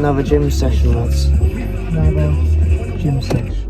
another gym session, lads. Another gym session.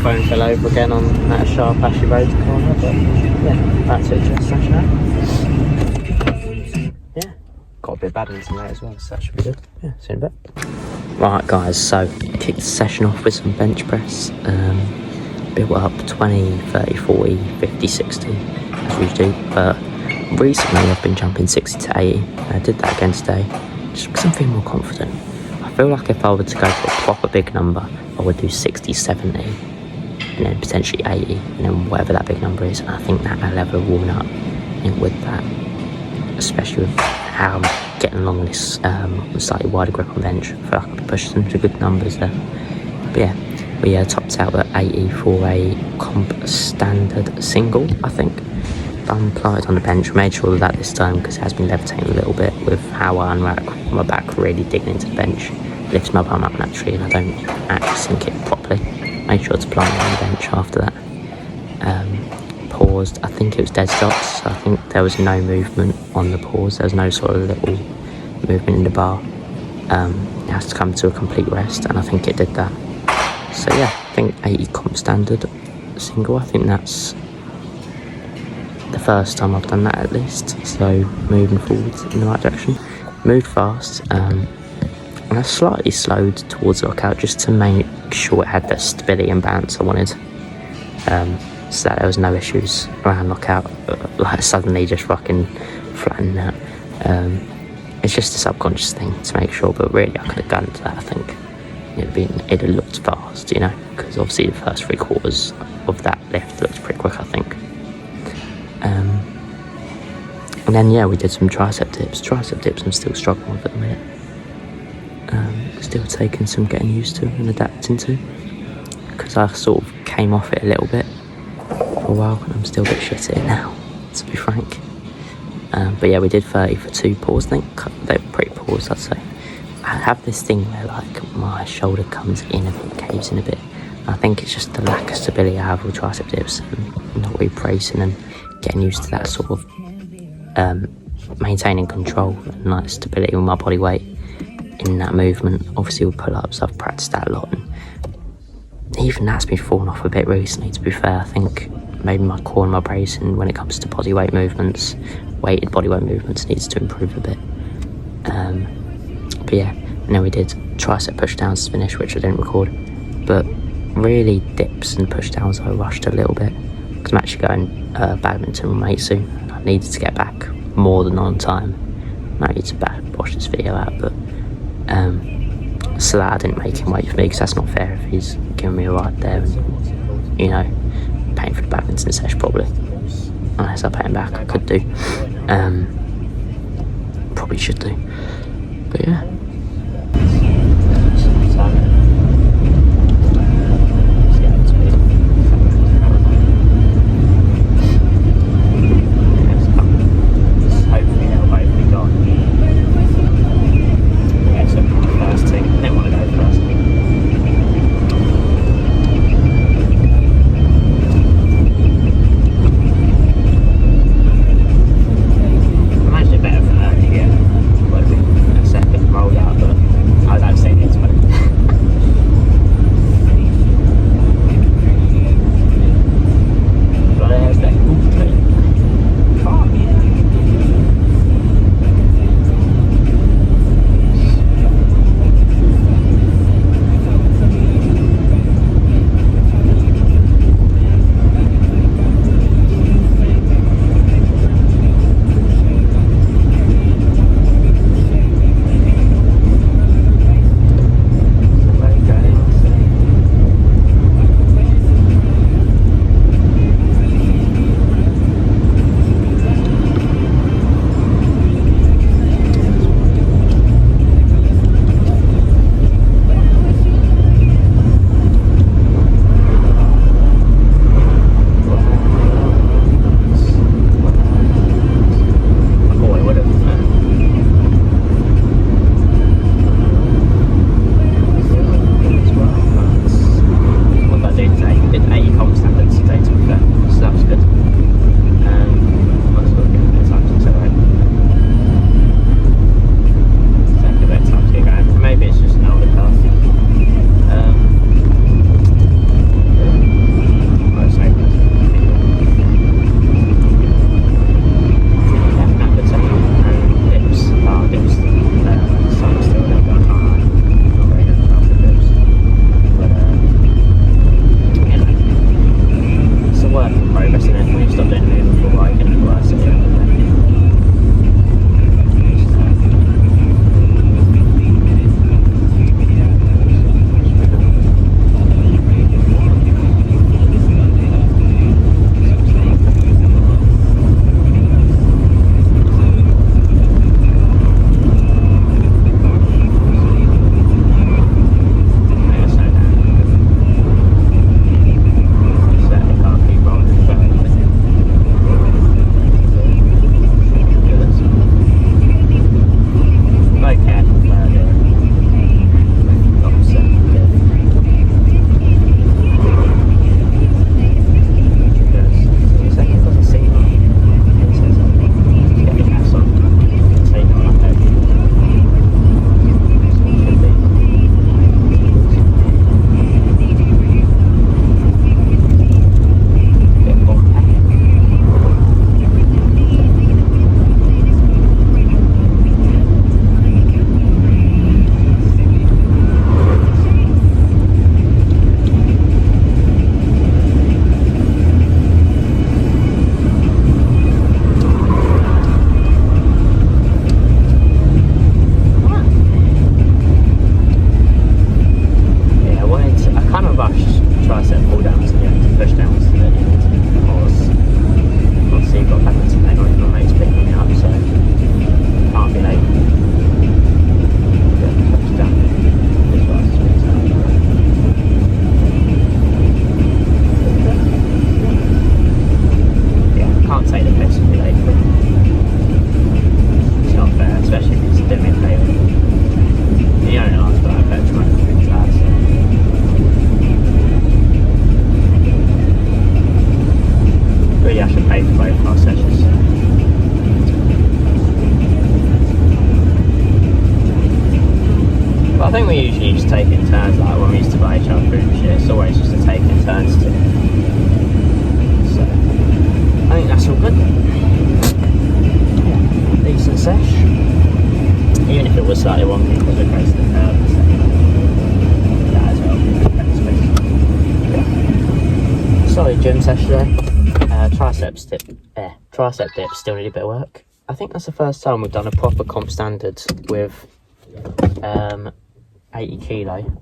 microphone fell over again on that sharp Ashley Road corner, but yeah, that's it, just session out. Yeah, got a bit of badminton there as well, so that should be good. Yeah, see you in a bit. Right guys, so kicked the session off with some bench press. Built up 20, 30, 40, 50, 60 as we do, but recently I've been jumping 60 to 80. I did that again today, just because I'm feeling more confident. I feel like if I were to go for a proper big number, I would do 60, 70, and then potentially 80, and then whatever that big number is. And I think that level of warming up, and with that, especially with how I'm getting along this slightly wider grip on bench, I feel like I could push some good numbers there. But yeah, we topped out at 80 for a comp standard single, I think. Unplied on the bench, made sure of that this time because it has been levitating a little bit with how I unrack my back, really digging into the bench. Lifts my bum up naturally and I don't actually sink it properly. Made sure to plant it on the bench after that. Paused, I think it was dead stops, so I think there was no movement on the pause, there was no sort of little movement in the bar. It has to come to a complete rest and I think it did that. So yeah, I think 80 comp standard single, I think that's the first time I've done that at least, so moving forward in the right direction. Moved fast, and I slightly slowed towards the lockout just to make sure it had the stability and balance I wanted, so that there was no issues around lockout, like suddenly just fucking flattening out. It's just a subconscious thing to make sure, but really I could have gone to that. I think it'd have looked fast, you know, because obviously the first 3 quarters of that lift looked pretty quick, I think. And then yeah, we did some tricep dips I'm still struggling with at the minute. Still taking some getting used to and adapting to, because I sort of came off it a little bit for a while and I'm still a bit shit at it now, to be frank. But yeah, we did 30 for 2 pause. I think they were pretty paused, I'd say. I have this thing where like my shoulder comes in a bit, caves in a bit. I think it's just the lack of stability I have with tricep dips and not really bracing and getting used to that sort of maintaining control and like stability with my body weight in that movement. Obviously with pull-ups I've practiced that a lot, and even that's been falling off a bit recently, to be fair. I think maybe my core and my bracing when it comes to body weight movements, weighted body weight movements, needs to improve a bit. But yeah, and then we did tricep push downs to finish, which I didn't record, but really dips and push downs I rushed a little bit because I'm actually going badminton with mate soon. I needed to get back more than on time. I need to wash this video out, but so that I didn't make him wait for me, because that's not fair if he's giving me a ride there and, you know, paying for the badminton session probably. Unless I pay him back, I could do. Probably should do. But yeah. Roll slightly wonky because we're close to the curve. That as well. Solid gym session today. Tricep dip still need a bit of work. I think that's the first time we've done a proper comp standard with 80 kilo.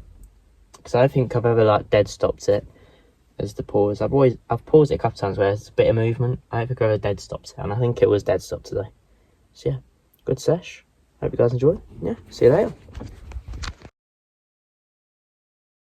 Because I don't think I've ever like dead stopped it as the pause. I've paused it a couple of times where there's a bit of movement. I don't think I've ever dead stopped it, and I think it was dead stopped today. So yeah, good sesh. Hope you guys enjoy. Yeah, see you later.